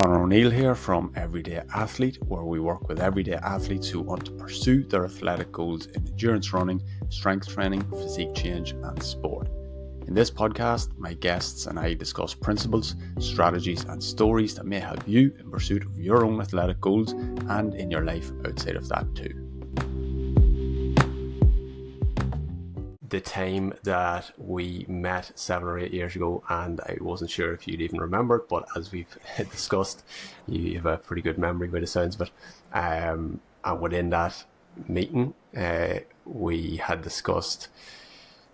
Conor O'Neill here from Everyday Athlete, where we work with everyday athletes who want to pursue their athletic goals in endurance running, strength training, physique change, and sport. In this podcast, my guests and I discuss principles, strategies, and stories that may help you in pursuit of your own athletic goals and in your life outside of that too. The time that we met 7 or 8 years ago, and I wasn't sure if you'd even remember it, but as we've discussed, you have a pretty good memory by the sounds of it. And within that meeting, we had discussed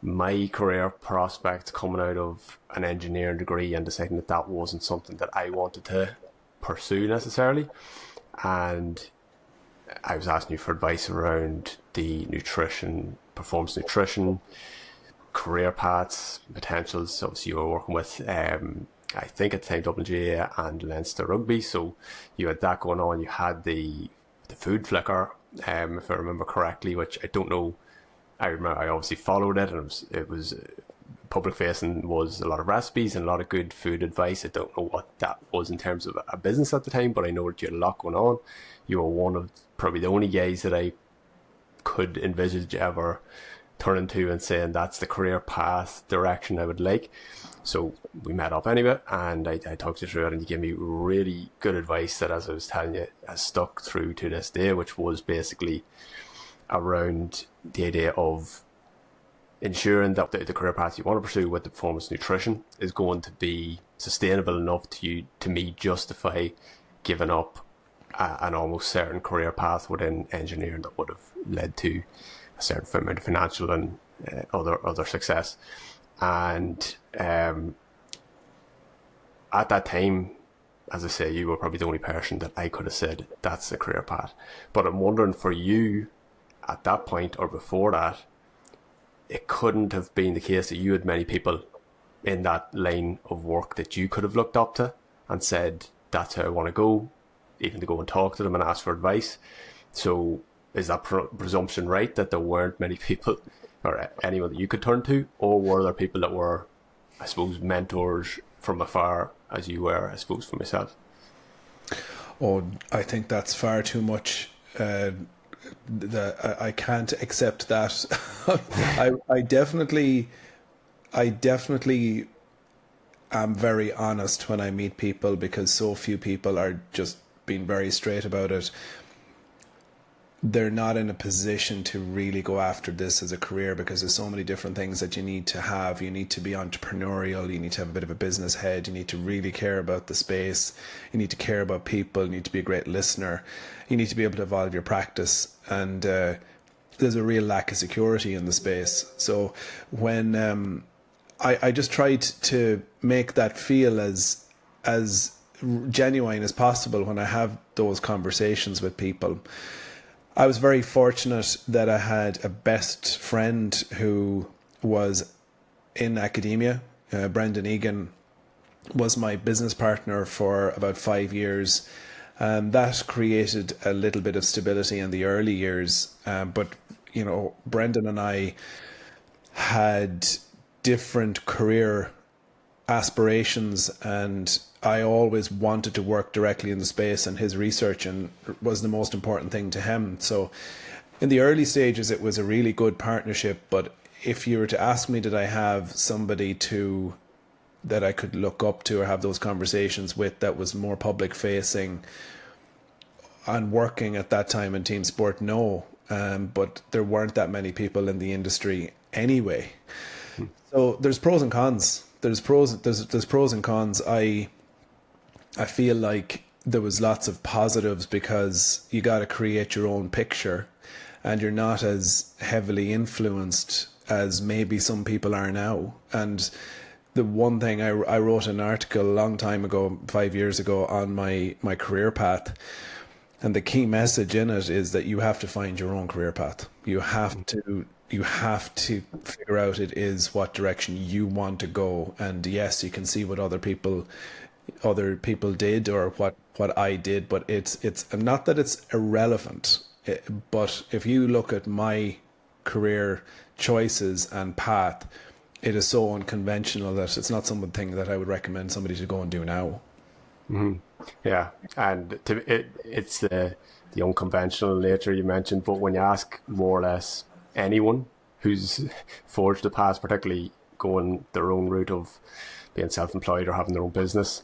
my career prospects coming out of an engineering degree and deciding that that wasn't something that I wanted to pursue necessarily. And I was asking you for advice around the nutrition, performance nutrition, career paths, potentials. Obviously, you were working with, I think at the time, Dublin GA and Leinster Rugby. So you had that going on. You had the food flicker, if I remember correctly, which I don't know. I remember I obviously followed it, and it was public facing, was a lot of recipes and a lot of good food advice. I don't know what that was in terms of a business at the time, but I know that you had a lot going on. You were one of probably the only guys that I could envisage ever turning to and saying that's the career path direction I would like. So we met up anyway, and I talked you through it, and you gave me really good advice that, as I was telling you, has stuck through to this day, which was basically around the idea of ensuring that the career path you want to pursue with the performance nutrition is going to be sustainable enough to me justify giving up an almost certain career path within engineering that would have led to a certain amount of financial and other success. And at that time, as I say, you were probably the only person that I could have said that's the career path. But I'm wondering, for you at that point or before that, it couldn't have been the case that you had many people in that line of work that you could have looked up to and said, that's how I want to go, even to go and talk to them and ask for advice. So is that presumption right, that there weren't many people or anyone that you could turn to? Or were there people that were, I suppose, mentors from afar, as you were, I suppose, for myself? Oh, I think that's far too much. I can't accept that. I definitely am very honest when I meet people, because so few people are just being very straight about it. They're not in a position to really go after this as a career, because there's so many different things that you need to have. You need to be entrepreneurial, you need to have a bit of a business head, you need to really care about the space, you need to care about people, you need to be a great listener, you need to be able to evolve your practice, and there's a real lack of security in the space. So when I just tried to make that feel as genuine as possible when I have those conversations with people. I was very fortunate that I had a best friend who was in academia. Brendan Egan was my business partner for about 5 years. That created a little bit of stability in the early years. But, you know, Brendan and I had different career aspirations, and I always wanted to work directly in the space, and his research was the most important thing to him. So in the early stages, it was a really good partnership. But if you were to ask me, did I have somebody that I could look up to or have those conversations with that was more public facing and working at that time in team sport? No. But there weren't that many people in the industry anyway. So there's pros and cons. There's pros and cons. I feel like there was lots of positives, because you got to create your own picture, and you're not as heavily influenced as maybe some people are now. And the one thing, I wrote an article a long time ago, 5 years ago, on my career path. And the key message in it is that you have to find your own career path. You have to figure out it is what direction you want to go. And yes, you can see what other people did, or what I did, but it's not that it's irrelevant. But if you look at my career choices and path, it is so unconventional that it's not something that I would recommend somebody to go and do now. Yeah, and it's the unconventional nature you mentioned. But when you ask more or less anyone who's forged a path, particularly going their own route of being self-employed or having their own business,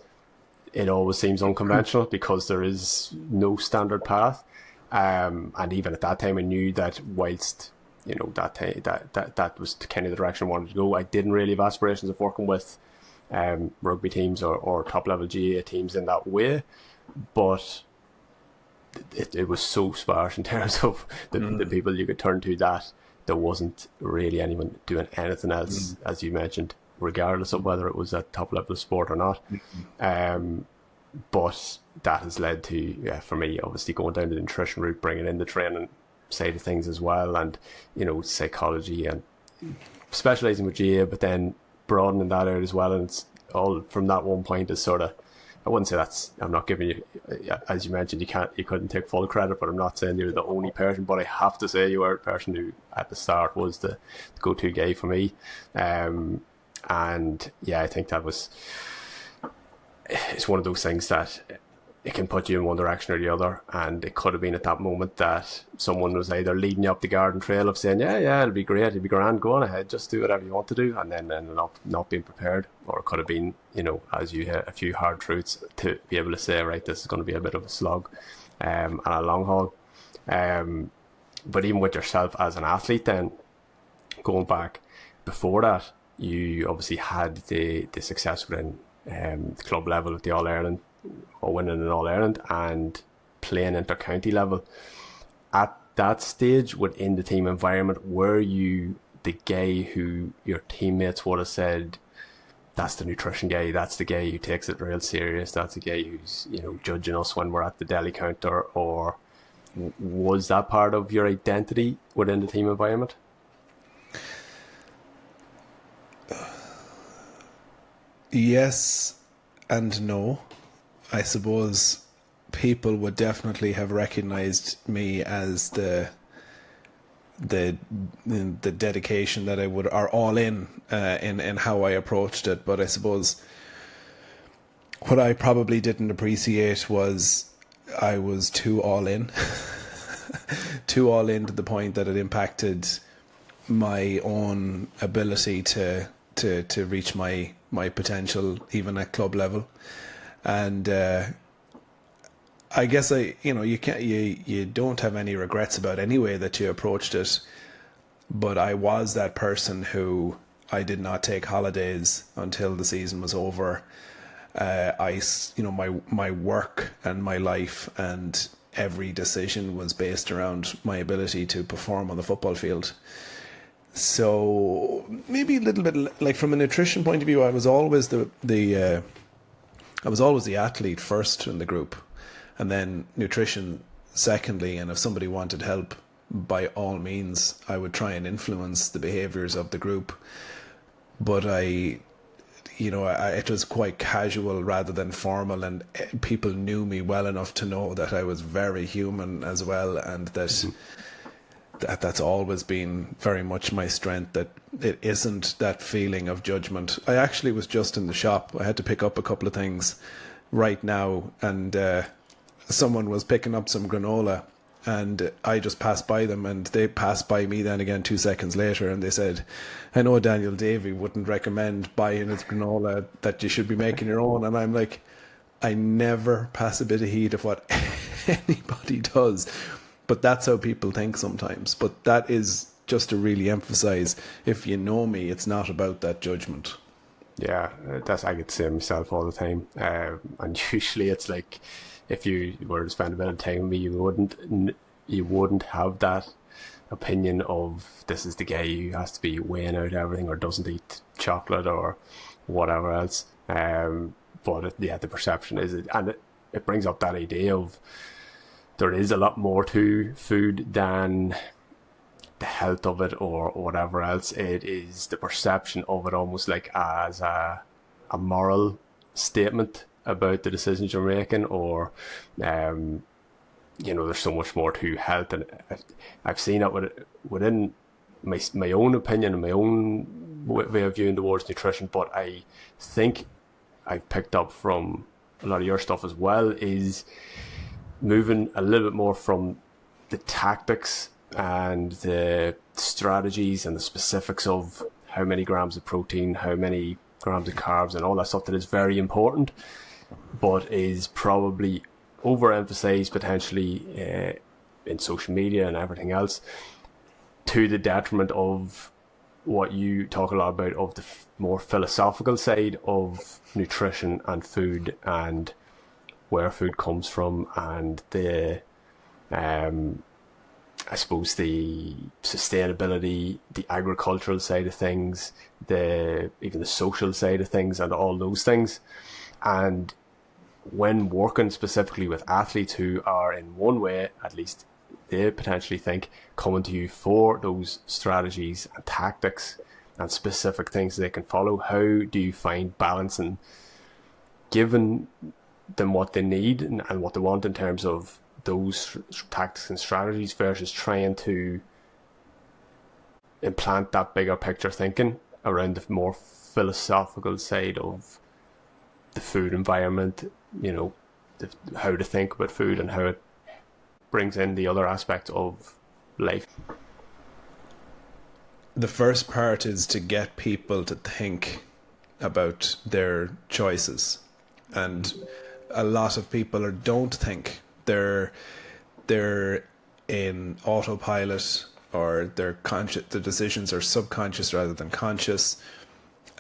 it always seems unconventional because there is no standard path. And even at that time, I knew that whilst that was kind of the direction I wanted to go, I didn't really have aspirations of working with rugby teams or top level GA teams in that way. But it was so sparse in terms of the people you could turn to that there wasn't really anyone doing anything else, as you mentioned, regardless of whether it was at top level of sport or not. But that has led to, for me, obviously going down the nutrition route, bringing in the training side of things as well, and psychology and specialising with GA, but then broadening that out as well. And it's all from that one point is sort of, I wouldn't say I'm not giving you, as you mentioned, you couldn't take full credit, but I'm not saying you're the only person, but I have to say you are the person who at the start was the go-to guy for me. And I think it's one of those things that it can put you in one direction or the other, and it could have been at that moment that someone was either leading you up the garden trail of saying, yeah, it'll be great, it'll be grand, go on ahead, just do whatever you want to do, and then ended up not being prepared. Or it could have been, as you hit a few hard truths to be able to say, right, this is going to be a bit of a slog and a long haul. But even with yourself as an athlete, then going back before that, you obviously had the success within the club level at the All-Ireland, or winning an All-Ireland and playing inter-county level. At that stage within the team environment, were you the guy who your teammates would have said, that's the nutrition guy, that's the guy who takes it real serious, that's the guy who's judging us when we're at the deli counter? Or was that part of your identity within the team environment? Yes and no. I suppose people would definitely have recognized me as the dedication that I would, are all in how I approached it. But I suppose what I probably didn't appreciate was I was too all in, too all in to the point that it impacted my own ability to reach my potential even at club level. And I guess you don't have any regrets about any way that you approached it, but I was that person who I did not take holidays until the season was over. My work and my life and every decision was based around my ability to perform on the football field. So maybe a little bit like from a nutrition point of view, I was always the athlete first in the group, and then nutrition secondly. And if somebody wanted help, by all means, I would try and influence the behaviours of the group. But it was quite casual rather than formal, and people knew me well enough to know that I was very human as well, and that's always been very much my strength, that it isn't that feeling of judgment. I actually was just in the shop. I had to pick up a couple of things right now, and someone was picking up some granola, and I just passed by them, and they passed by me then again 2 seconds later, and they said, I know Daniel Davey wouldn't recommend buying his granola, that you should be making your own. And I'm like, I never pass a bit of heed of what anybody does. But that's how people think sometimes. But that is just to really emphasize, if you know me, it's not about that judgment. Yeah, I get to say myself all the time. And usually it's like, if you were to spend a bit of time with me, you wouldn't have that opinion of this is the guy who has to be weighing out everything or doesn't eat chocolate or whatever else. But the perception is, and it brings up that idea of, there is a lot more to food than the health of it or whatever else. It is the perception of it, almost like as a moral statement about the decisions you're making, or there's so much more to health. And I've seen it within my own opinion and my own way of viewing towards nutrition. But I think I've picked up from a lot of your stuff as well, is moving a little bit more from the tactics and the strategies and the specifics of how many grams of protein, how many grams of carbs, and all that stuff that is very important, but is probably overemphasized potentially in social media and everything else, to the detriment of what you talk a lot about, of the more philosophical side of nutrition and food, and where food comes from, and the I suppose the sustainability, the agricultural side of things, even the social side of things, and all those things. And when working specifically with athletes who are, in one way at least, they potentially think, coming to you for those strategies and tactics and specific things they can follow, how do you find balancing, giving them what they need and what they want in terms of those tactics and strategies, versus trying to implant that bigger picture thinking around the more philosophical side of the food environment, how to think about food and how it brings in the other aspects of life? The first part is to get people to think about their choices, and a lot of people don't think. They're in autopilot, or they're conscious. The decisions are subconscious rather than conscious,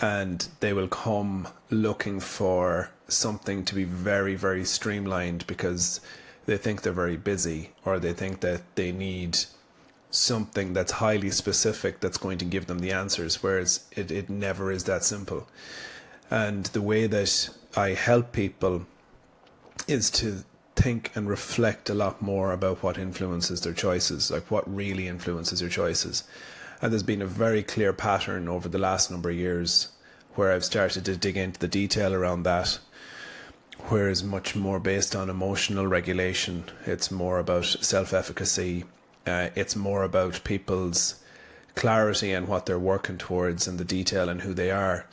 and they will come looking for something to be very, very streamlined because they think they're very busy, or they think that they need something that's highly specific that's going to give them the answers, whereas it never is that simple. And the way that I help people is to think and reflect a lot more about what influences their choices, like what really influences your choices. And there's been a very clear pattern over the last number of years where I've started to dig into the detail around that, where it's much more based on emotional regulation. It's more about self-efficacy. It's more about people's clarity and what they're working towards, and the detail and who they are.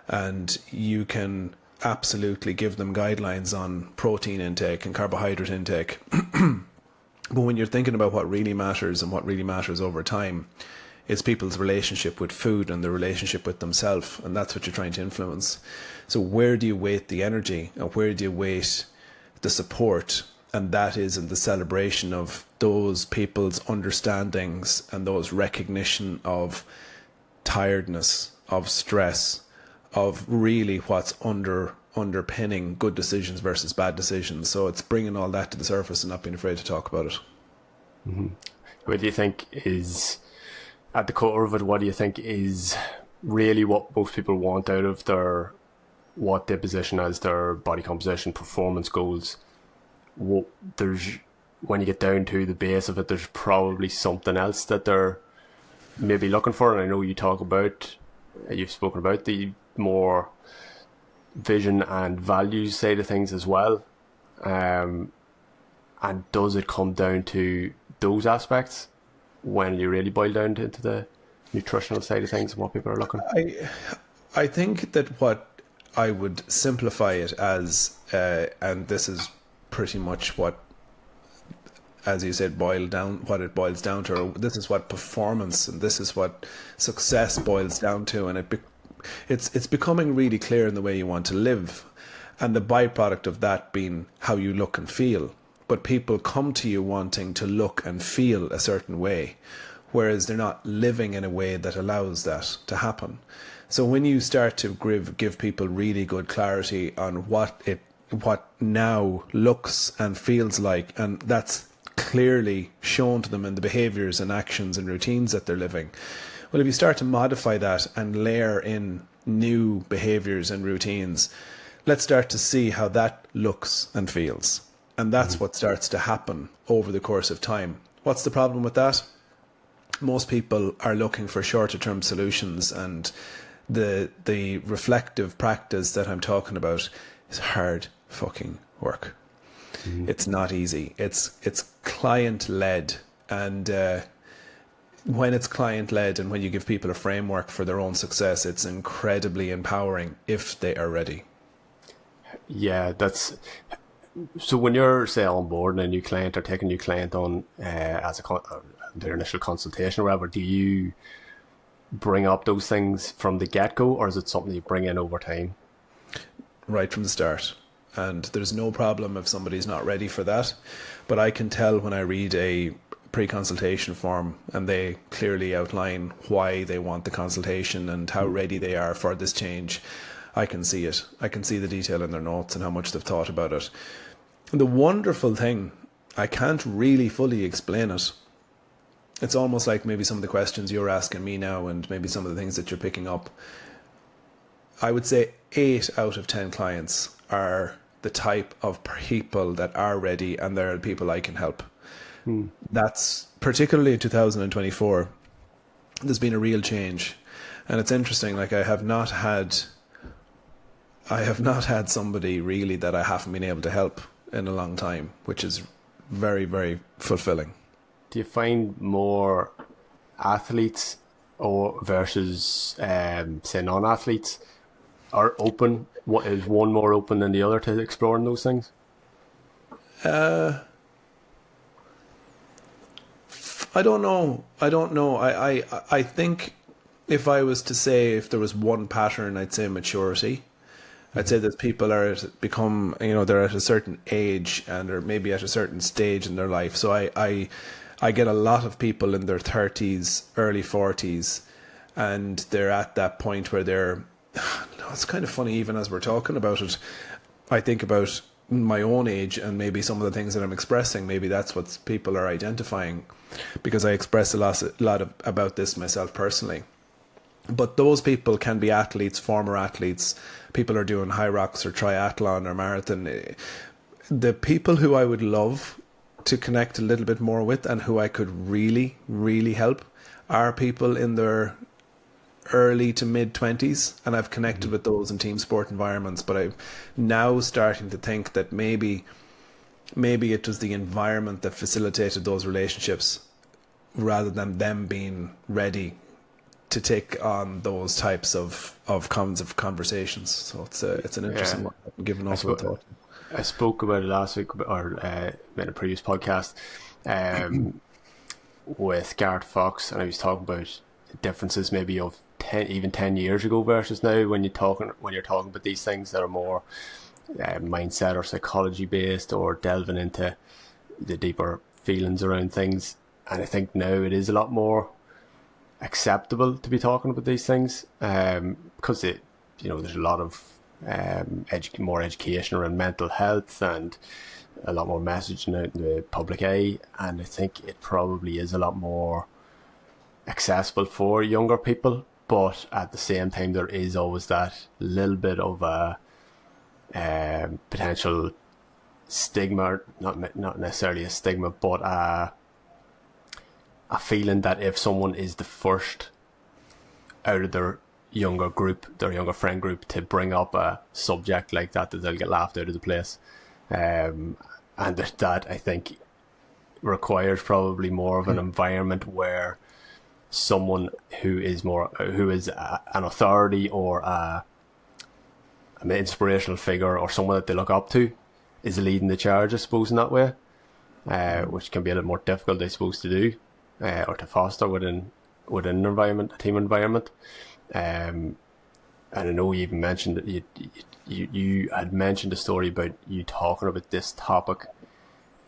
And you can absolutely give them guidelines on protein intake and carbohydrate intake. But when you're thinking about what really matters and what really matters over time, it's people's relationship with food and their relationship with themselves, and that's what you're trying to influence. So where do you weight the energy, and where do you weight the support? And that is in the celebration of those people's understandings and those recognition of tiredness, of stress, of really what's underpinning good decisions versus bad decisions. So it's bringing all that to the surface and not being afraid to talk about it. Mm-hmm. What do you think is at the core of it? What do you think is really what most people want out of what they position as their body composition, performance goals? When you get down to the base of it, there's probably something else that they're maybe looking for. And I know you've spoken about the more vision and values side of things as well. And does it come down to those aspects when you really boil down into the nutritional side of things and what people are looking? I think that what I would simplify it as, and this is pretty much what, as you said, what it boils down to, or this is what performance and this is what success boils down to, and it's becoming really clear in the way you want to live, and the byproduct of that being how you look and feel. But people come to you wanting to look and feel a certain way, whereas they're not living in a way that allows that to happen. So when you start to give people really good clarity on what now looks and feels like, and that's clearly shown to them in the behaviors and actions and routines that they're living. Well, if you start to modify that and layer in new behaviors and routines, let's start to see how that looks and feels. And that's what starts to happen over the course of time. What's the problem with that? Most people are looking for shorter term solutions, and the reflective practice that I'm talking about is hard fucking work. It's not easy. It's client led, and when it's client led and when you give people a framework for their own success, it's incredibly empowering if they are ready. Yeah, that's so. When you're say on board a new client or taking a new client on as their initial consultation or whatever, do you bring up those things from the get go, or is it something you bring in over time? Right from the start. And there's no problem if somebody's not ready for that. But I can tell when I read a pre-consultation form and they clearly outline why they want the consultation and how ready they are for this change. I can see it. I can see the detail in their notes and how much they've thought about it. And the wonderful thing, I can't really fully explain it. It's almost like maybe some of the questions you're asking me now and maybe some of the things that you're picking up. I would say 8 out of 10 clients are the type of people that are ready and they're the people I can help. That's particularly in 2024. There's been a real change. And it's interesting, like I have not had somebody really that I haven't been able to help in a long time, which is very, very fulfilling. Do you find more athletes or versus say non-athletes are open? What is one more open than the other to exploring those things? I don't know. I think if I was to say if there was one pattern, I'd say maturity. I'd say that people are they're at a certain age and or maybe at a certain stage in their life. So I get a lot of people in their 30s, early 40s, and they're at that point where they're, it's kind of funny even as we're talking about it, I think about my own age and maybe some of the things that I'm expressing, maybe that's what people are identifying, because I express a lot about this myself personally. But those people can be athletes, former athletes, people who are doing high rocks or triathlon or marathon. The people who I would love to connect a little bit more with and who I could really, really help are people in their early to mid 20s, and I've connected with those in team sport environments, but I'm now starting to think that maybe it was the environment that facilitated those relationships rather than them being ready to take on those types of conversations. So it's an interesting one, given also a thought. I spoke about it last week or in a previous podcast with Garrett Fox, and I was talking about differences maybe of 10 years ago versus now when you're talking about these things that are more mindset or psychology based or delving into the deeper feelings around things. And I think now it is a lot more acceptable to be talking about these things because there's a lot of more education around mental health and a lot more messaging out in the public eye, and I think it probably is a lot more accessible for younger people, but at the same time there is always that little bit of a potential stigma, not necessarily a stigma, but a feeling that if someone is the first out of their younger friend group to bring up a subject like that they'll get laughed out of the place, and that I think requires probably more of an environment where someone who is an authority or an inspirational figure or someone that they look up to is leading the charge, I suppose, in that way, which can be a little more difficult, I suppose, to do or to foster within an environment, a team environment. And I know you even mentioned that you had mentioned a story about you talking about this topic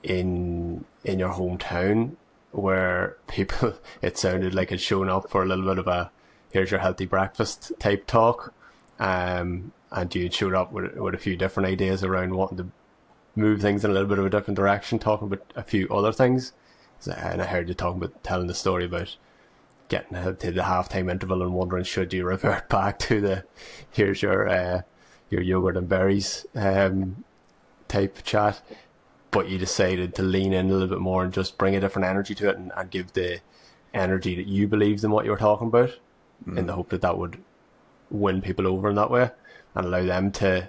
in your hometown, where people, it sounded like had shown up for a little bit of a here's your healthy breakfast type talk, and you showed up with a few different ideas around wanting to move things in a little bit of a different direction, talking about a few other things. And I heard you telling the story about getting to the halftime interval and wondering should you revert back to the here's your yogurt and berries type chat, but you decided to lean in a little bit more and just bring a different energy to it and give the energy that you believed in what you were talking about, in the hope that would win people over in that way and allow them to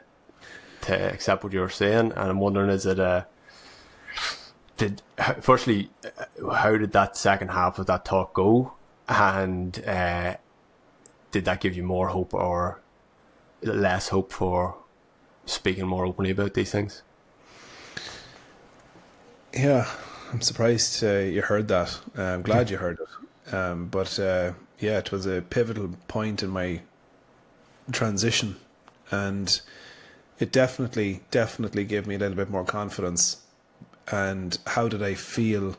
accept what you were saying. And I'm wondering, is it firstly, how did that second half of that talk go? And did that give you more hope or less hope for speaking more openly about these things? Yeah, I'm surprised you heard that. I'm glad you heard it. Yeah, it was a pivotal point in my transition, and it definitely gave me a little bit more confidence. And how did I feel?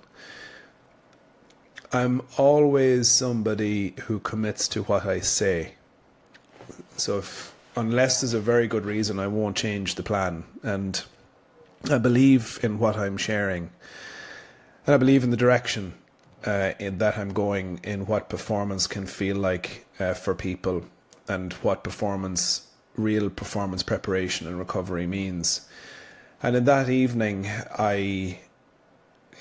I'm always somebody who commits to what I say. So unless there's a very good reason, I won't change the plan. And I believe in what I'm sharing. And I believe in the direction in that I'm going, in what performance can feel like for people, and what real performance preparation and recovery means. And in that evening,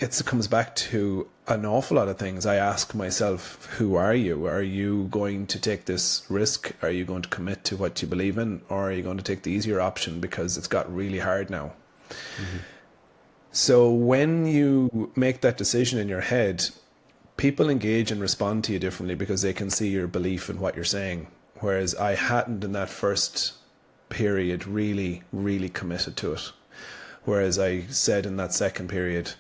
it comes back to an awful lot of things. I ask myself, who are you? Are you going to take this risk? Are you going to commit to what you believe in? Or are you going to take the easier option because it's got really hard now? Mm-hmm. So when you make that decision in your head, people engage and respond to you differently because they can see your belief in what you're saying. Whereas I hadn't in that first period really, really committed to it. Whereas I said in that second period,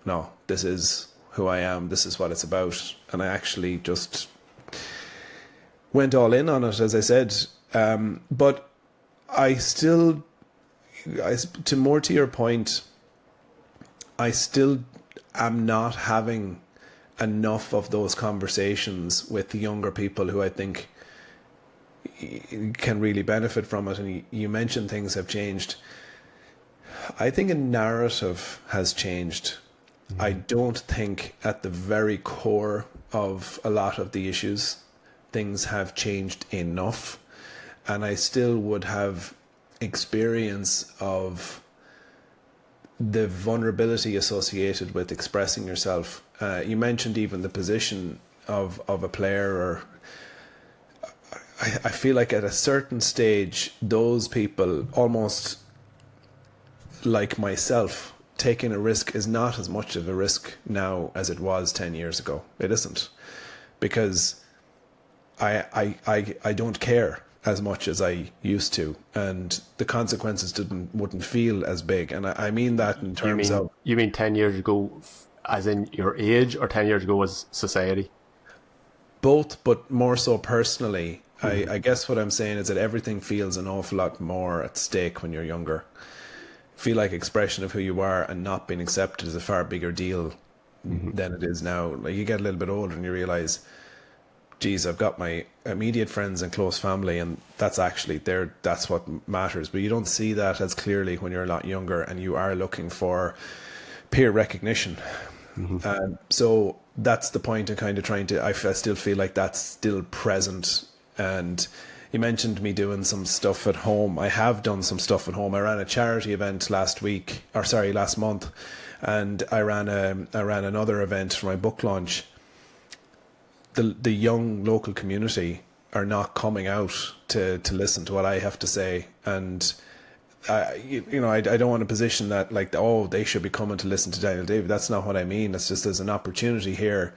no, this is who I am, this is what it's about. And I actually just went all in on it, as I said. But to your point, I still am not having enough of those conversations with the younger people who I think can really benefit from it. And you mentioned things have changed. I think a narrative has changed. Mm-hmm. I don't think at the very core of a lot of the issues, things have changed enough. And I still would have experience of the vulnerability associated with expressing yourself. You mentioned even the position of a player, or I feel like at a certain stage, those people, almost like myself, taking a risk is not as much of a risk now as it was 10 years ago. It isn't, because I don't care as much as I used to, and the consequences wouldn't feel as big. And I mean that in terms of... You mean 10 years ago as in your age, or 10 years ago as society? Both, but more so personally. Mm-hmm. I guess what I'm saying is that everything feels an awful lot more at stake when you're younger. Feel like expression of who you are and not being accepted is a far bigger deal than it is now. Like, you get a little bit older and you realize, geez, I've got my immediate friends and close family, and that's what matters. But you don't see that as clearly when you're a lot younger and you are looking for peer recognition. Mm-hmm. So that's the point of kind of trying to... I still feel like that's still present. And you mentioned me doing some stuff at home. I have done some stuff at home. I ran a charity event last month, and I ran another event for my book launch. The young local community are not coming out to listen to what I have to say, and I don't want to position that like, oh, they should be coming to listen to Daniel Davey. That's not what I mean. It's just there's an opportunity here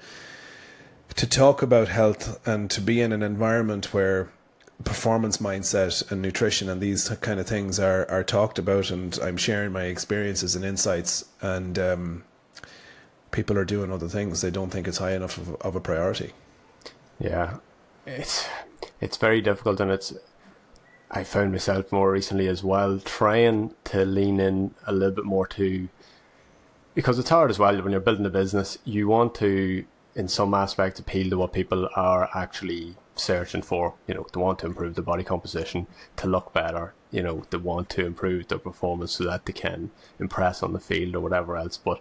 to talk about health and to be in an environment where performance mindset and nutrition and these kind of things are talked about, and I'm sharing my experiences and insights, and people are doing other things. They don't think it's high enough of a priority. Yeah, it's very difficult, and I found myself more recently as well trying to lean in a little bit more to, because it's hard as well when you're building a business. You want to, in some aspects, appeal to what people are actually searching for. They want to improve their body composition, to look better. They want to improve their performance so that they can impress on the field or whatever else. But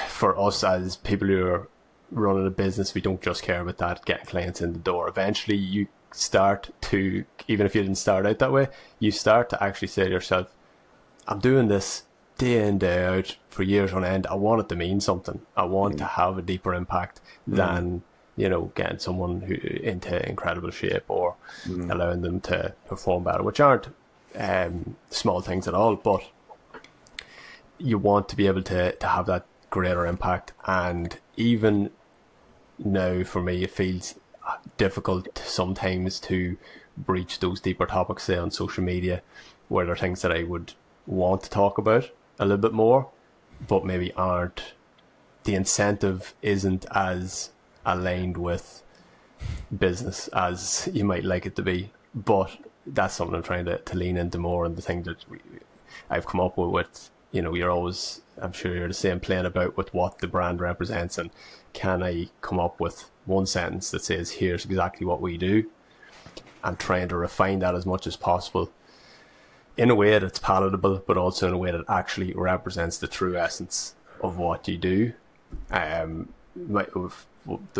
for us as people who are running a business, we don't just care about that, getting clients in the door. Eventually you start to, even if you didn't start out that way, you start to actually say to yourself, I'm doing this day in, day out for years on end. I want it to mean something. I want to have a deeper impact than getting someone who into incredible shape, or allowing them to perform better, which aren't small things at all, but you want to be able to have that greater impact. And even now for me, it feels difficult sometimes to breach those deeper topics, say on social media, where there are things that I would want to talk about a little bit more, but maybe aren't, the incentive isn't as aligned with business as you might like it to be. But that's something I'm trying to lean into more, and the thing that I've come up with, you're always, I'm sure you're the same, playing about with what the brand represents, and can I come up with one sentence that says, here's exactly what we do, and trying to refine that as much as possible in a way that's palatable, but also in a way that actually represents the true essence of what you do. The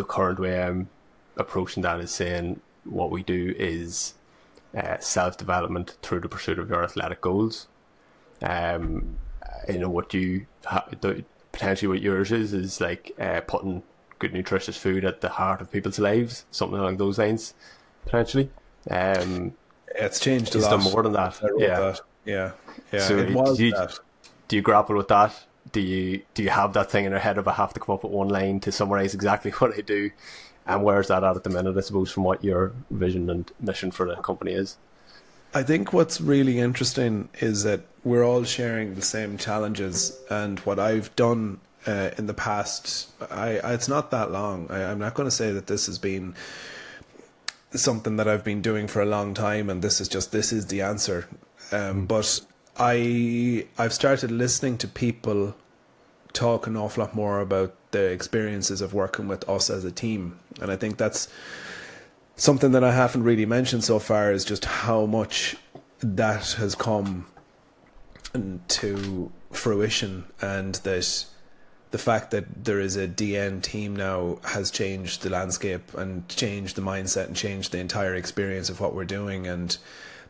current way I'm approaching that is saying what we do is self-development through the pursuit of your athletic goals. What you potentially what yours is like putting good nutritious food at the heart of people's lives, something along those lines, potentially. It's changed a lot. Is there more than that? Yeah. So it was that. Do you grapple with that? Do you have that thing in your head of I have to come up with one line to summarize exactly what I do? And where's that at the minute, I suppose, from what your vision and mission for the company is? I think what's really interesting is that we're all sharing the same challenges, and what I've done in the past, it's not that long. I'm not going to say that this has been something that I've been doing for a long time and this is the answer. But I've started listening to people talk an awful lot more about the experiences of working with us as a team. And I think that's something that I haven't really mentioned so far, is just how much that has come to fruition, and that the fact that there is a DN team now has changed the landscape and changed the mindset and changed the entire experience of what we're doing. And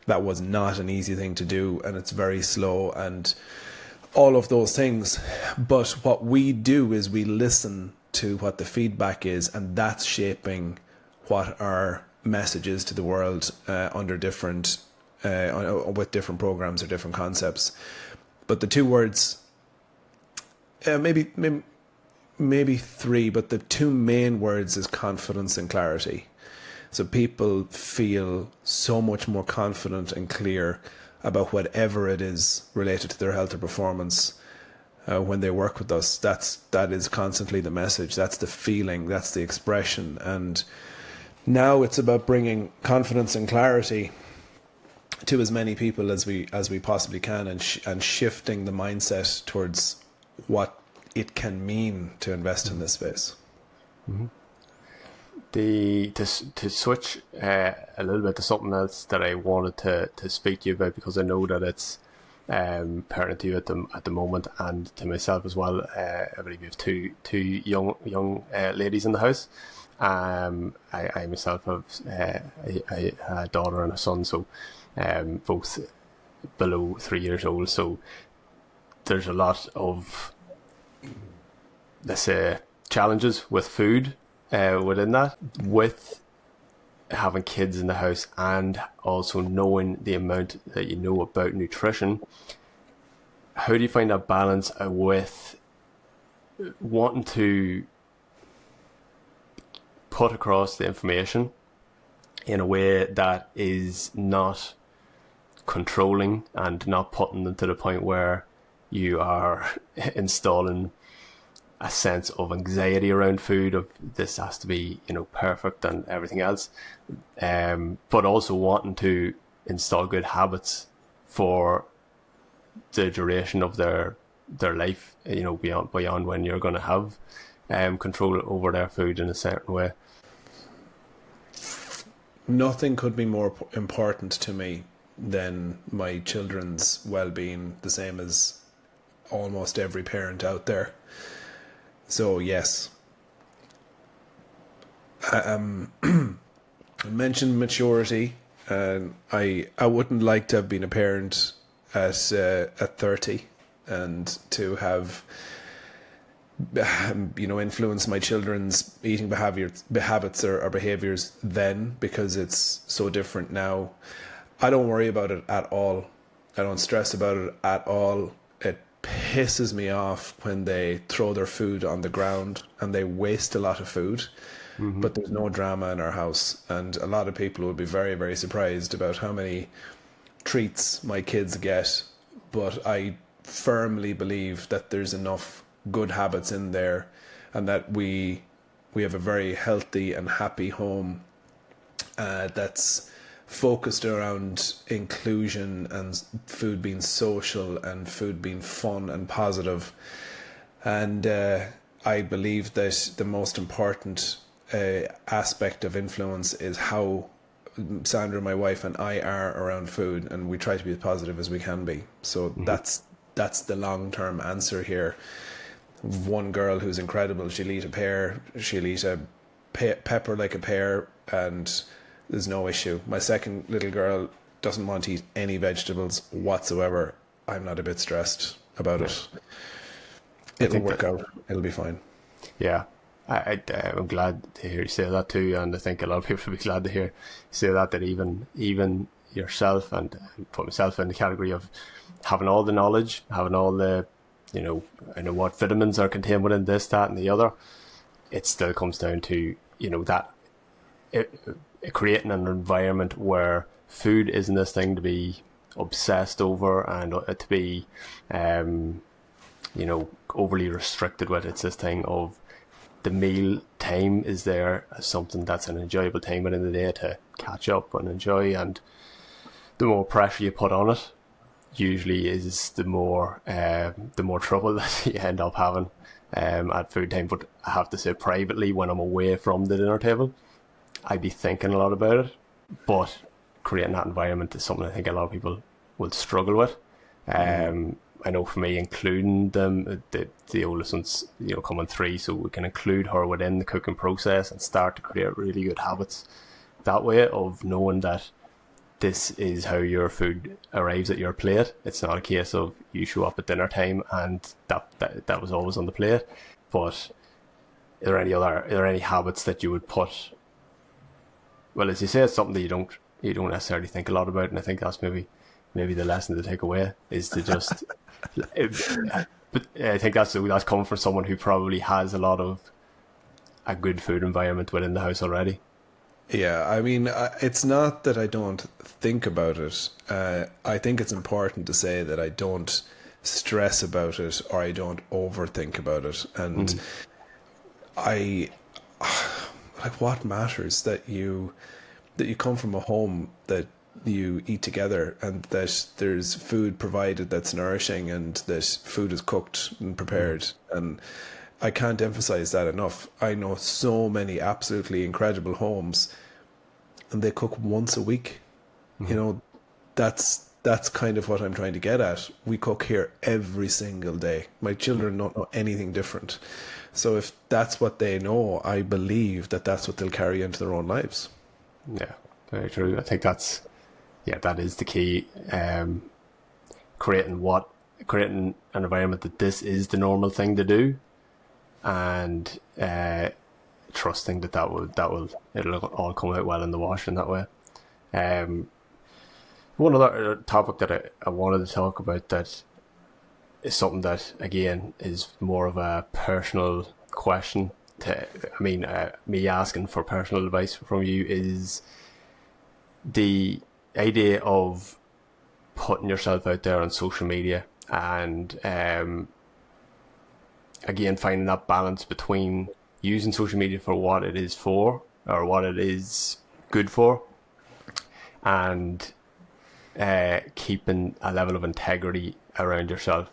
that was not an easy thing to do, and it's very slow and all of those things. But what we do is we listen to what the feedback is, and that's shaping what our message is to the world under different with different programs or different concepts. But the two words, maybe three, but the two main words is confidence and clarity. So people feel so much more confident and clear about whatever it is related to their health or performance when they work with us. That is constantly the message. That's the feeling. That's the expression. And now it's about bringing confidence and clarity to as many people as we possibly can, and shifting the mindset towards what it can mean to invest in this space. Mm-hmm. To switch a little bit to something else that I wanted to speak to you about, because I know that it's pertinent to you at the moment, and to myself as well. I believe you have two young ladies in the house. I myself have a daughter and a son, so both below 3 years old. So there's a lot of, let's say, challenges with food within that, with having kids in the house, and also knowing the amount that you know about nutrition. How do you find that balance with wanting to put across the information in a way that is not controlling and not putting them to the point where you are installing a sense of anxiety around food, of this has to be, perfect and everything else, but also wanting to install good habits for the duration of their life, beyond when you're going to have control over their food in a certain way? Nothing could be more important to me than my children's well-being, the same as almost every parent out there. So yes, I mentioned maturity, and I wouldn't like to have been a parent at 30 and to have influenced my children's eating habits or behaviors then, because it's so different now. I don't worry about it at all. I don't stress about it at all. It pisses me off when they throw their food on the ground and they waste a lot of food. but there's no drama in our house. And a lot of people will be very, very surprised about how many treats my kids get. But I firmly believe that there's enough good habits in there, and that we have a very healthy and happy home that's focused around inclusion and food being social and food being fun and positive. And I believe that the most important aspect of influence is how Sandra, my wife, and I are around food, and we try to be as positive as we can be. So that's the long-term answer here. One girl who's incredible, she'll eat a pear, she'll eat a pepper like a pear, and there's no issue. My second little girl doesn't want to eat any vegetables whatsoever. I'm not a bit stressed about it. It'll work out. It'll be fine. Yeah. I'm glad to hear you say that too, and I think a lot of people will be glad to hear you say that even yourself, and put myself in the category of having all the knowledge, having all the, I know what vitamins are contained within this, that, and the other. It still comes down to, creating an environment where food isn't this thing to be obsessed over and to be, overly restricted with. It's this thing of the meal time is there as something that's an enjoyable time within the day to catch up and enjoy, and the more pressure you put on it usually is the more trouble that you end up having at food time. But I have to say, privately, when I'm away from the dinner table, I'd be thinking a lot about it, but creating that environment is something I think a lot of people will struggle with. I know for me, including them, the oldest one's coming 3, so we can include her within the cooking process and start to create really good habits that way of knowing that this is how your food arrives at your plate. It's not a case of you show up at dinner time and that was always on the plate. But are there any habits that you would put? Well, as you say, it's something that you don't necessarily think a lot about, and I think that's maybe the lesson to take away is to just. But I think that's coming from someone who probably has a good food environment within the house already. Yeah, I mean, it's not that I don't think about it. I think it's important to say that I don't stress about it or I don't overthink about it. And what matters that you come from a home that you eat together and that there's food provided that's nourishing and that food is cooked and prepared. And I can't emphasize that enough. I know so many absolutely incredible homes and they cook once a week. That's kind of what I'm trying to get at. We cook here every single day. My children don't know anything different. So if that's what they know, I believe that that's what they'll carry into their own lives. Yeah, very true. I think that is the key. Creating an environment that this is the normal thing to do, and trusting it'll all come out well in the wash in that way. One other topic that I wanted to talk about that is something that again is more of a personal question. Me asking for personal advice from you is the idea of putting yourself out there on social media and again finding that balance between using social media for what it is for or what it is good for, and keeping a level of integrity around yourself.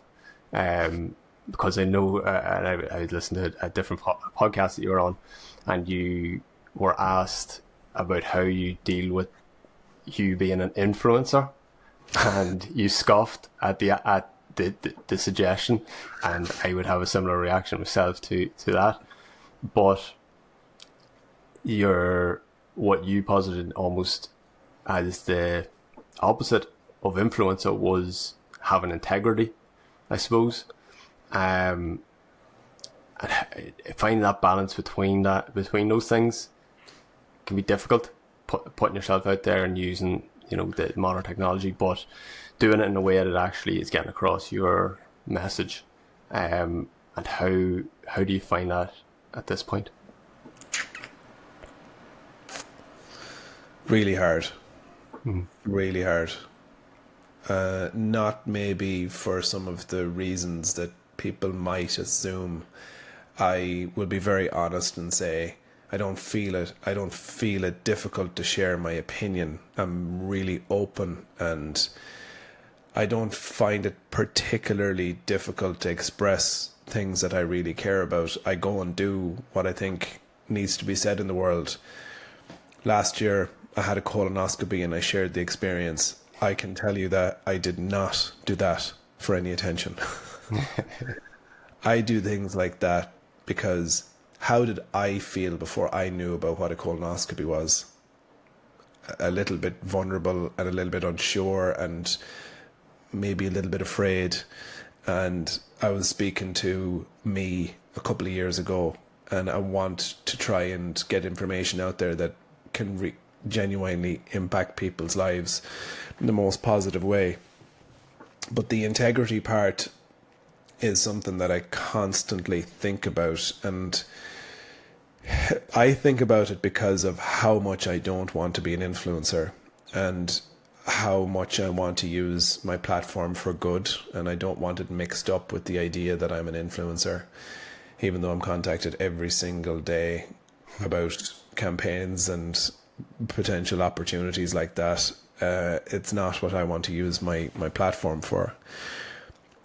Because I know, and I listened to a different podcast that you were on, and you were asked about how you deal with you being an influencer, and you scoffed at the suggestion, and I would have a similar reaction myself to that. But what you posited almost as the opposite of influencer was having integrity, I suppose. And finding that balance between those things can be difficult. Putting yourself out there and using the modern technology, but doing it in a way that actually is getting across your message. And how do you find that at this point? Really hard. Really hard. Not maybe for some of the reasons that people might assume. I will be very honest and say I don't feel it. I don't feel it difficult to share my opinion. I'm really open, and I don't find it particularly difficult to express things that I really care about. I go and do what I think needs to be said in the world. Last year, I had a colonoscopy and I shared the experience. I can tell you that I did not do that for any attention. I do things like that because how did I feel before I knew about what a colonoscopy was? A little bit vulnerable and a little bit unsure and maybe a little bit afraid. And I was speaking to me a couple of years ago, and I want to try and get information out there that can genuinely impact people's lives in the most positive way. But the integrity part is something that I constantly think about, and I think about it because of how much I don't want to be an influencer and how much I want to use my platform for good, and I don't want it mixed up with the idea that I'm an influencer, even though I'm contacted every single day about campaigns and potential opportunities like that. It's not what I want to use my platform for.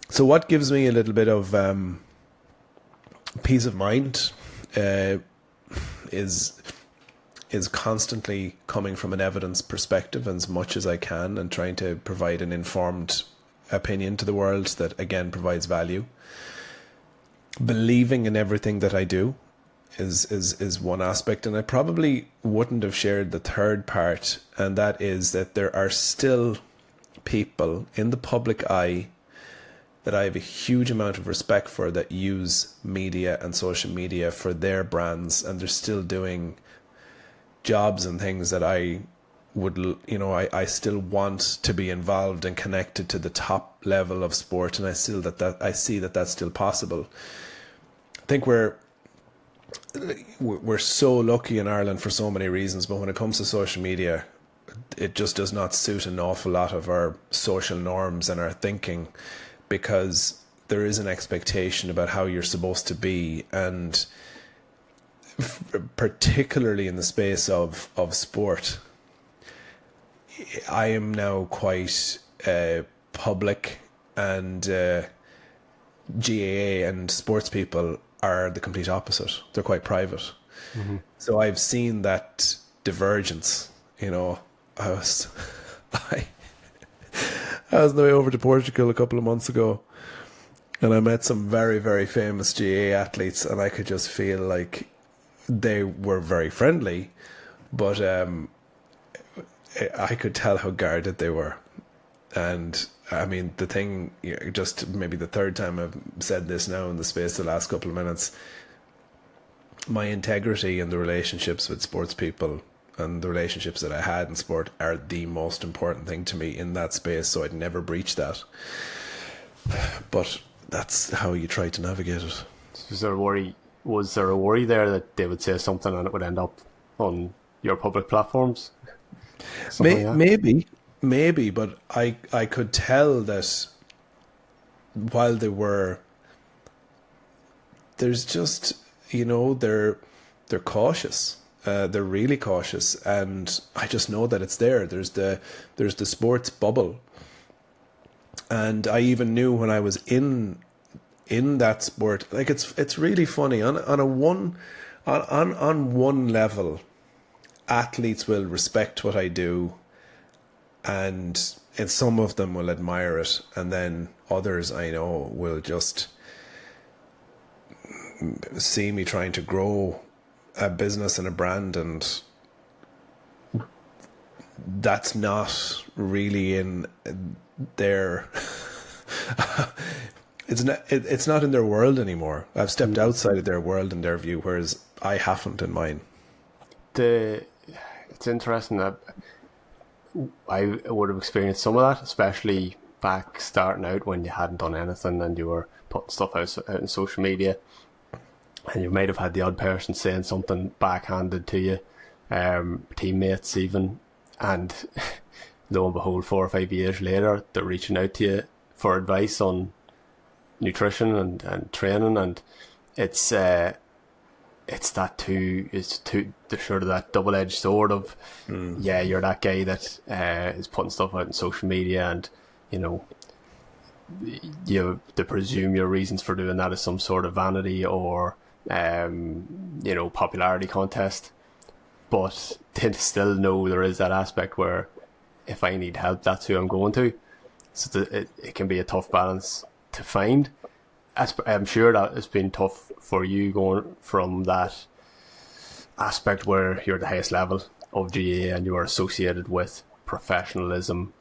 So what gives me a little bit of peace of mind is constantly coming from an evidence perspective as much as I can, and trying to provide an informed opinion to the world that again provides value. Believing in everything that I do is one aspect, and I probably wouldn't have shared the third part, and that is that there are still people in the public eye that I have a huge amount of respect for that use media and social media for their brands, and they're still doing jobs and things that I would, I still want to be involved and connected to the top level of sport, and I see that that's still possible. I think we're so lucky in Ireland for so many reasons, but when it comes to social media, it just does not suit an awful lot of our social norms and our thinking, because there is an expectation about how you're supposed to be, and particularly in the space of sport, I am now quite public, and GAA and sports people are the complete opposite. They're quite private. Mm-hmm. So I've seen that divergence. I was on the way over to Portugal a couple of months ago, and I met some very, very famous GAA athletes, and I could just feel like they were very friendly, but I could tell how guarded they were. And I mean, the thing, just maybe the third time I've said this now in the space of the last couple of minutes, my integrity in the relationships with sports people and the relationships that I had in sport are the most important thing to me in that space, so I'd never breach that. But that's how you try to navigate it. Was there a worry there that they would say something and it would end up on your public platforms? Maybe, but I could tell that while there's just, they're cautious. They're really cautious, and I just know that it's there. There's the sports bubble, and I even knew when I was in that sport, like it's really funny on one level, athletes will respect what I do, and some of them will admire it, and then others I know will just see me trying to grow a business and a brand, and that's not really in their it's not in their world anymore. I've stepped outside of their world and their view, whereas I haven't in mine. It's interesting that I would have experienced some of that, especially back starting out when you hadn't done anything and you were putting stuff out in social media, and you might have had the odd person saying something backhanded to you, teammates even, and lo and behold, 4 or 5 years later, they're reaching out to you for advice on nutrition and training, and it's the sort of that double-edged sword of yeah, you're that guy that is putting stuff out on social media, and you know, they presume your reasons for doing that is some sort of vanity or popularity contest, but they still know there is that aspect where if I need help, that's who I'm going to. So it can be a tough balance to find. I'm sure that it's been tough for you going from that aspect where you're at the highest level of GA and you are associated with professionalism,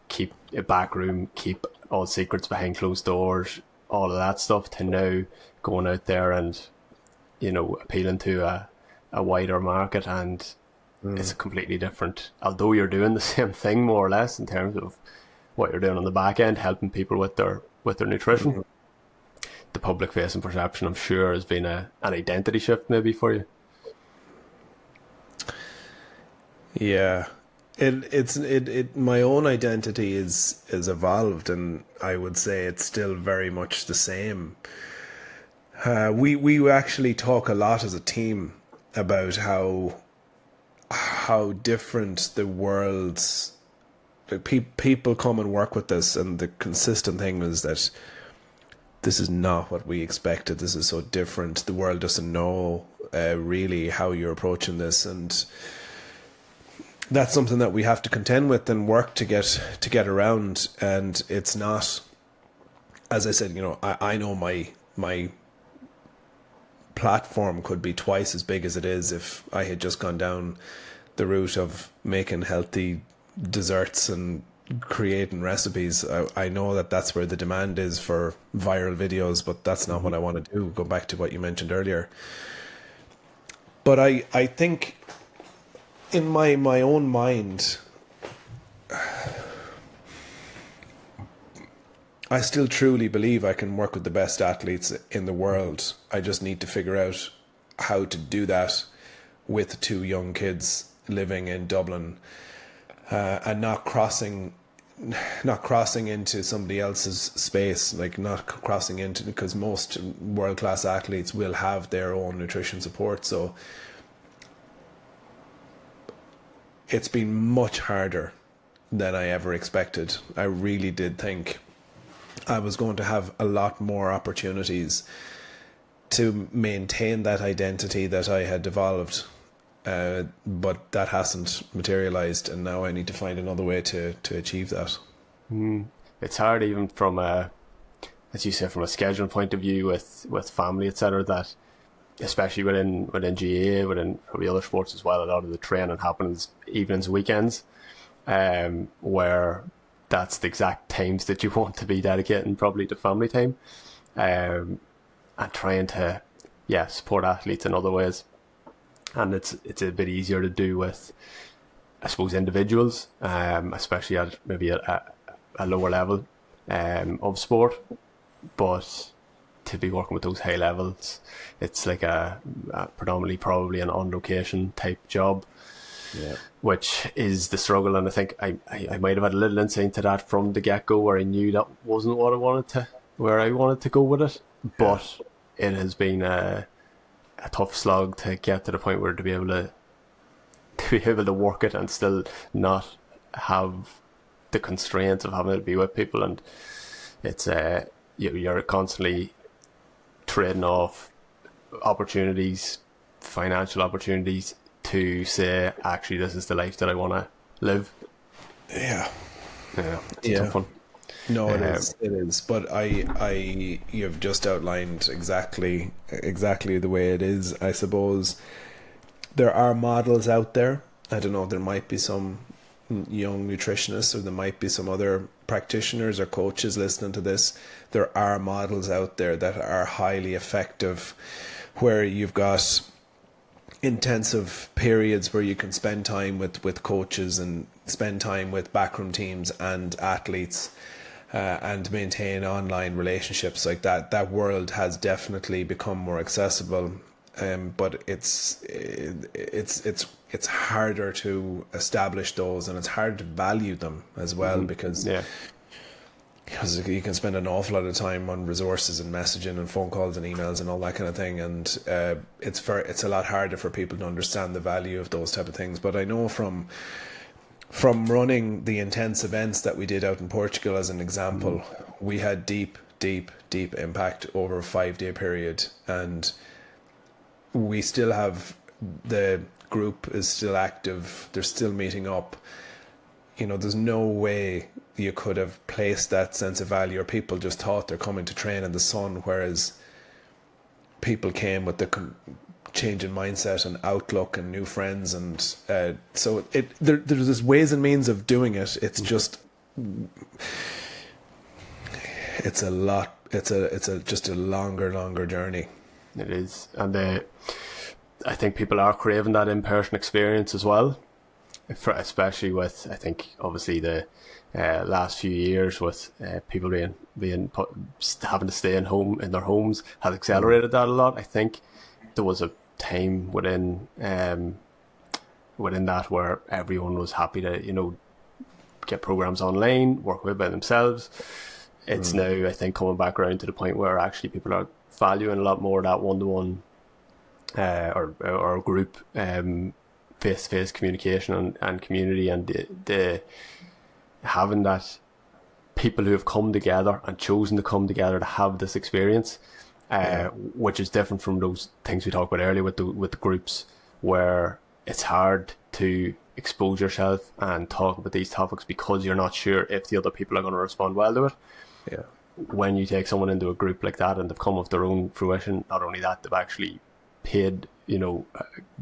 keep a back room, keep all secrets behind closed doors, all of that stuff, to now going out there and, appealing to a wider market. And it's completely different. Although you're doing the same thing more or less in terms of what you're doing on the back end, helping people with their nutrition, the public facing perception, I'm sure, has been an identity shift maybe for you. Yeah, my own identity is evolved, and I would say it's still very much the same. We actually talk a lot as a team about how different the world's people come and work with us, and the consistent thing is that this is not what we expected. This is so different. The world doesn't know really how you're approaching this, and that's something that we have to contend with and work to get around. And it's not, as I said, I know my platform could be twice as big as it is if I had just gone down the route of making healthy desserts and creating recipes. I know that that's where the demand is for viral videos, but that's not what I want to do. Go back to what you mentioned earlier. But I think in my own mind, I still truly believe I can work with the best athletes in the world. I just need to figure out how to do that with 2 young kids living in Dublin, and not crossing into somebody else's space, like not crossing into, because most world-class athletes will have their own nutrition support. So it's been much harder than I ever expected. I really did think I was going to have a lot more opportunities to maintain that identity that I had developed, but that hasn't materialized, and now I need to find another way to achieve that. It's hard, even from as you say, from a scheduling point of view with family, etc., that especially within GA, within probably other sports as well, a lot of the training happens evenings, weekends, where that's the exact times that you want to be dedicating probably to family time, and trying to support athletes in other ways. And it's a bit easier to do with, I suppose, individuals, especially at maybe a lower level of sport. But to be working with those high levels, it's like a predominantly probably an on location type job, which is the struggle. And I think I might have had a little insight to that from the get go, where I knew that wasn't what I wanted to go with it. But it has been a tough slog to get to the point where to be able to work it and still not have the constraints of having to be with people. And it's you're constantly trading off opportunities, financial opportunities, to say, actually, this is the life that I want to live. Yeah, it's a tough one. No, it is. But you've just outlined exactly the way it is. I suppose there are models out there. I don't know, there might be some young nutritionists, or there might be some other practitioners or coaches listening to this. There are models out there that are highly effective, where you've got intensive periods where you can spend time with coaches and spend time with backroom teams and athletes, and maintain online relationships like that. That world has definitely become more accessible, but it's it's harder to establish those, and it's hard to value them as well, because you can spend an awful lot of time on resources and messaging and phone calls and emails and all that kind of thing, and it's a lot harder for people to understand the value of those type of things. But I know from running the intense events that we did out in Portugal as an example, we had deep impact over a 5-day period, and we still have, the group is still active, they're still meeting up. You know, there's no way you could have placed that sense of value, or people just thought they're coming to train in the sun, whereas people came with the change in mindset and outlook and new friends, and so there's ways and means of doing it. It's just, it's a lot. It's just a longer journey. It is, and I think people are craving that in-person experience as well, especially with, I think, obviously the last few years with people being having to stay in their homes has accelerated that a lot. I think there was a time within that where everyone was happy to, get programs online, work with by themselves. It's now, I think, coming back around to the point where actually people are valuing a lot more that one-to-one or group face-to-face communication and community, and the having that people who have come together and chosen to come together to have this experience, which is different from those things we talked about earlier with the groups, where it's hard to expose yourself and talk about these topics because you're not sure if the other people are going to respond well to it. Yeah. When you take someone into a group like that and they've come of their own fruition, not only that, they've actually paid,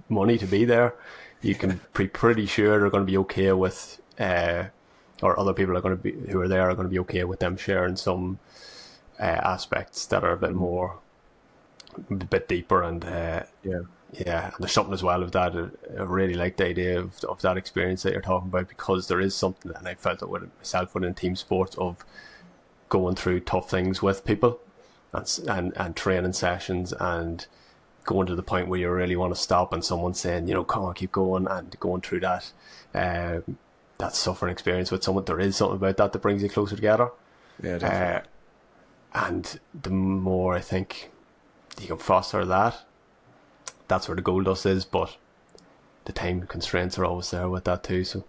money to be there, you can be pretty sure they're going to be okay with, or other people who are there are going to be okay with them sharing some aspects that are a bit deeper, and and there's something as well of that. I really like the idea of that experience that you're talking about, because there is something, and I felt it with myself within team sports, of going through tough things with people and training sessions, and going to the point where you really want to stop, and someone saying, come on, keep going, and going through that suffering experience with someone. There is something about that brings you closer together. Yeah, definitely. And the more I think you can foster that's where the gold dust is, but the time constraints are always there with that too. So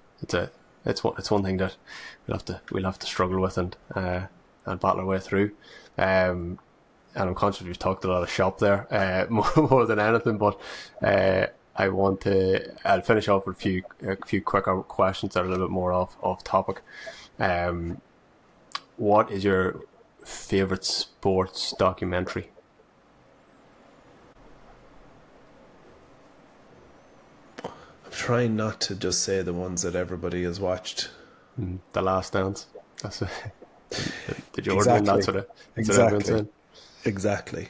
it's one thing that we'll have to struggle with and battle our way through. And I'm conscious we've talked a lot of shop there, more than anything, but I'll finish off with a few quicker questions that are a little bit more off topic. What is your favourite sports documentary? I'm trying not to just say the ones that everybody has watched. The Last Dance. That's the Jordan. Exactly. That's what everyone's saying. Exactly.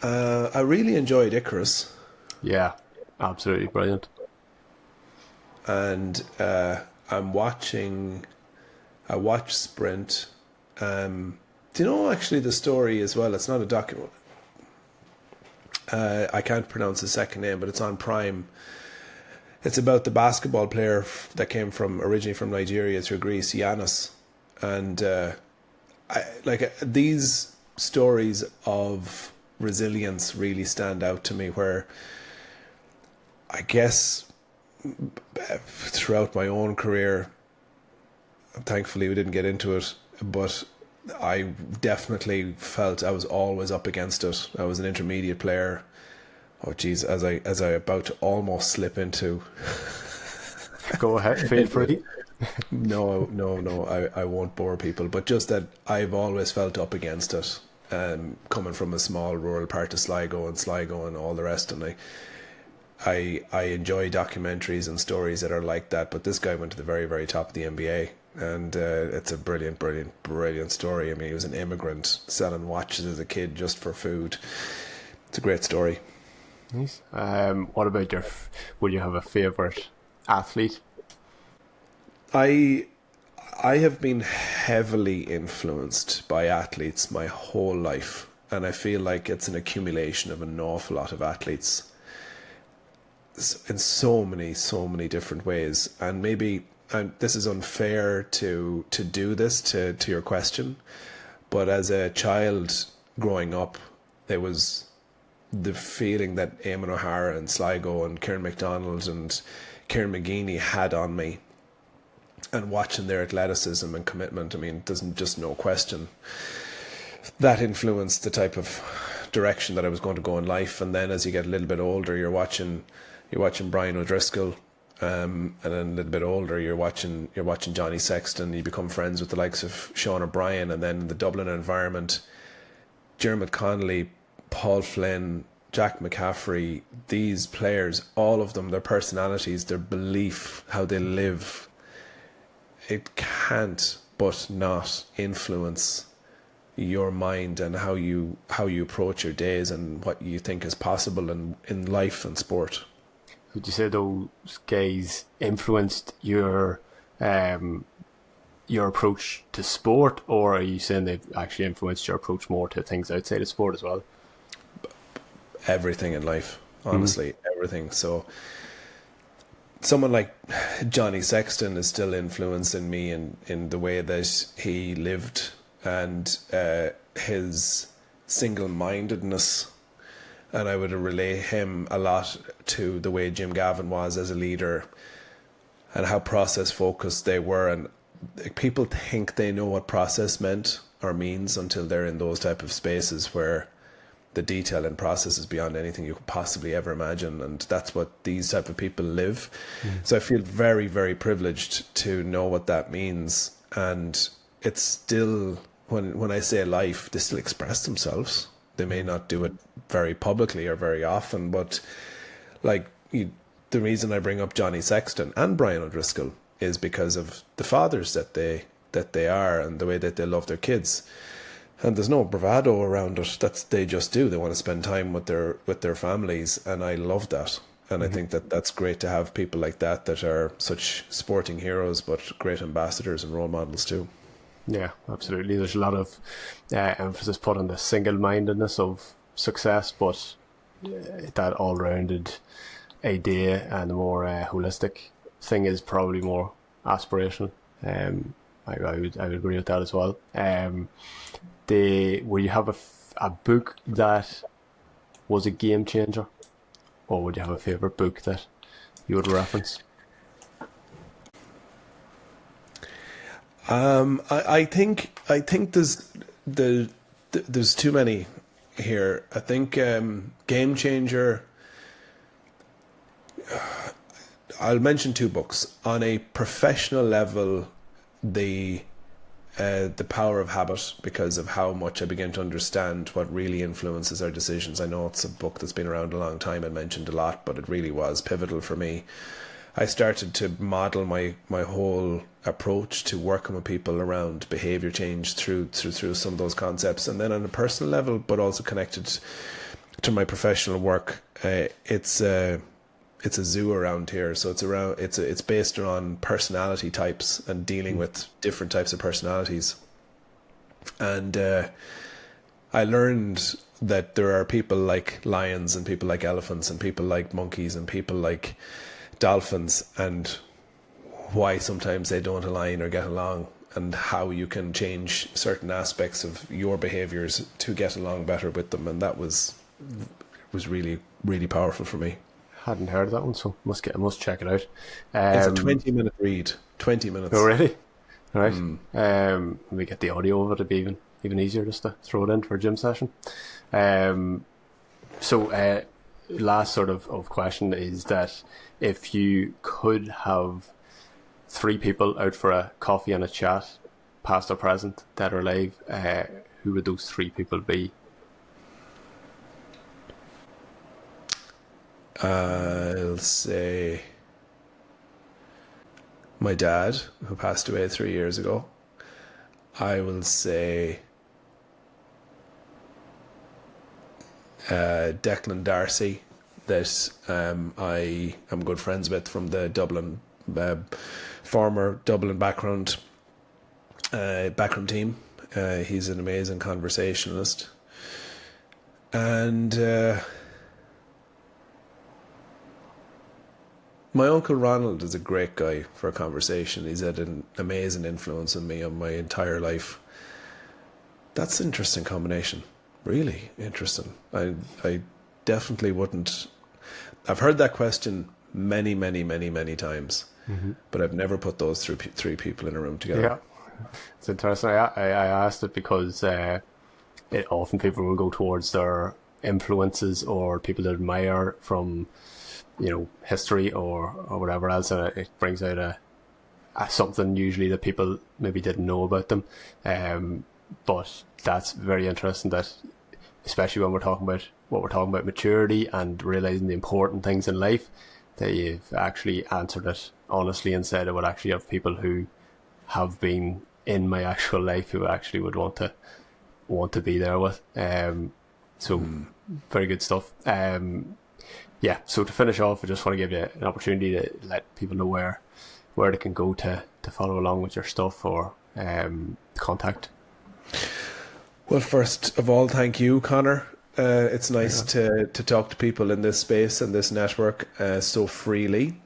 I really enjoyed Icarus. Yeah, absolutely brilliant. And I watched Sprint. Do you know actually the story as well? It's not a document. I can't pronounce his second name, but it's on Prime. It's about the basketball player that came originally from Nigeria through Greece, Giannis. And these stories of resilience really stand out to me, where I guess throughout my own career, thankfully we didn't get into it, but I definitely felt I was always up against it. I was an intermediate player. Oh geez, as I about to almost slip into go ahead, feel free. No, I won't bore people, but just that I've always felt up against it, coming from a small rural part of Sligo and all the rest, and I enjoy documentaries and stories that are like that. But this guy went to the very, very top of the NBA, and it's a brilliant story. I mean, he was an immigrant selling watches as a kid just for food. It's a great story. Nice. What about would you have a favourite athlete? I have been heavily influenced by athletes my whole life, and I feel like it's an accumulation of an awful lot of athletes. in so many different ways. And maybe this is unfair to do this to your question, but as a child growing up, there was the feeling that Eamon O'Hara and Sligo and Kieran MacDonald and Kieran McGeeney had on me, and watching their athleticism and commitment, I mean, there's just no question that influenced the type of direction that I was going to go in life. And then as you get a little bit older, you're watching Brian O'Driscoll, and then a little bit older, you're watching Johnny Sexton. You become friends with the likes of Sean O'Brien, and then in the Dublin environment, Dermot Connolly, Paul Flynn, Jack McCaffrey. These players, all of them, their personalities, their belief, how they live, it can't but not influence your mind and how you approach your days and what you think is possible in life and sport. Would you say those guys influenced your approach to sport, or are you saying they've actually influenced your approach more to things outside of sport as well? Everything in life, honestly, everything. So someone like Johnny Sexton is still influencing me in the way that he lived, and his single-mindedness. And I would relate him a lot to the way Jim Gavin was as a leader and how process-focused they were. And people think they know what process meant or means until they're in those type of spaces where the detail and process is beyond anything you could possibly ever imagine. And that's what these type of people live. So I feel very, very privileged to know what that means. And it's still, when I say life, they still express themselves. They may not do it very publicly or very often, but like the reason I bring up Johnny Sexton and Brian O'Driscoll is because of the fathers that they are and the way that they love their kids. And there's no bravado around it. They just do. They want to spend time with their families, and I love that. And I think that's great to have people like that are such sporting heroes, but great ambassadors and role models too. Yeah, absolutely. There's a lot of emphasis put on the single-mindedness of success, but that all-rounded idea and the more holistic thing is probably more aspirational. I would agree with that as well. Would you have a book that was a game changer, or would you have a favourite book that you would reference? I think there's too many here. I think game changer. I'll mention two books on a professional level. The Power of Habit, because of how much I began to understand what really influences our decisions. I know it's a book that's been around a long time and mentioned a lot, but it really was pivotal for me. I started to model my whole approach to working with people around behaviour change through some of those concepts. And then on a personal level, but also connected to my professional work, it's a zoo around here. So it's based around personality types and dealing with different types of personalities. And I learned that there are people like lions and people like elephants and people like monkeys and people like dolphins, and why sometimes they don't align or get along, and how you can change certain aspects of your behaviours to get along better with them. And that was really, really powerful for me. Hadn't heard of that one, so must check it out. It's a 20-minute read. 20 minutes. Oh, really? All right. We get the audio of it. It'd be even easier just to throw it in for a gym session. So last sort of question is that if you could have three people out for a coffee and a chat, past or present, dead or alive, who would those three people be? I'll say my dad, who passed away 3 years ago. I will say Declan Darcy, that I am good friends with from the Dublin, former Dublin backroom team. He's an amazing conversationalist. And My Uncle Ronald is a great guy for a conversation. He's had an amazing influence on me on my entire life. That's an interesting combination. Really interesting. I definitely wouldn't... I've heard that question many, many, many, many times, but I've never put those three people in a room together. Yeah, it's interesting. I asked it because often people will go towards their influences or people they admire from, history or whatever else, and it brings out a something usually that people maybe didn't know about them. But that's very interesting, that especially when we're talking about maturity and realizing the important things in life, that you've actually answered it honestly and said I would actually have people who have been in my actual life who actually would want to be there with. So very good stuff. Yeah, so to finish off, I just want to give you an opportunity to let people know where they can go to follow along with your stuff or contact. Well, first of all, thank you, Connor. It's nice to talk to people in this space and this network so freely.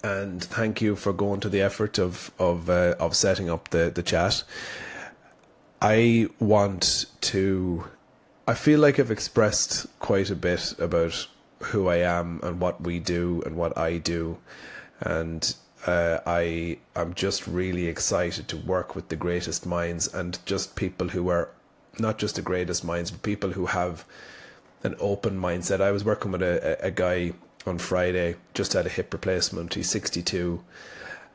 And thank you for going to the effort of setting up the chat. I feel like I've expressed quite a bit about who I am and what we do and what I do. And I'm just really excited to work with the greatest minds, and just people who are not just the greatest minds, but people who have an open mindset. I was working with a guy on Friday, just had a hip replacement. He's 62,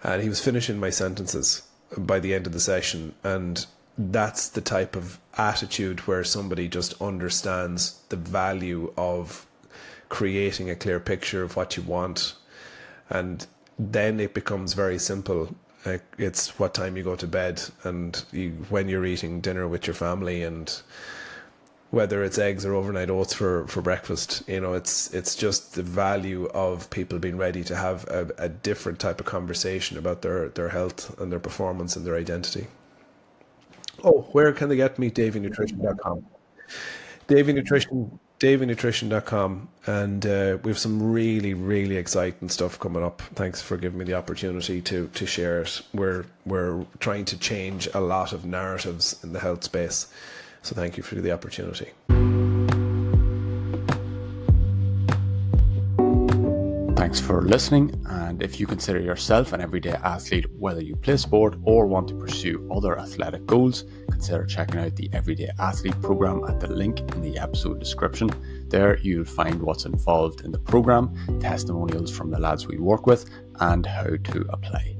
and he was finishing my sentences by the end of the session. And that's the type of attitude where somebody just understands the value of creating a clear picture of what you want. And then it becomes very simple. It's what time you go to bed, and when you're eating dinner with your family, and whether it's eggs or overnight oats for breakfast. It's just the value of people being ready to have a different type of conversation about their health and their performance and their identity. Oh, where can they get me? DaveyNutrition.com. DaveyNutrition.com, and we have some really, really exciting stuff coming up. Thanks for giving me the opportunity to share it. We're trying to change a lot of narratives in the health space, so thank you for the opportunity. Thanks for listening, and if you consider yourself an everyday athlete, whether you play sport or want to pursue other athletic goals, consider checking out the Everyday Athlete program at the link in the episode description. There you'll find what's involved in the program, testimonials from the lads we work with, and how to apply.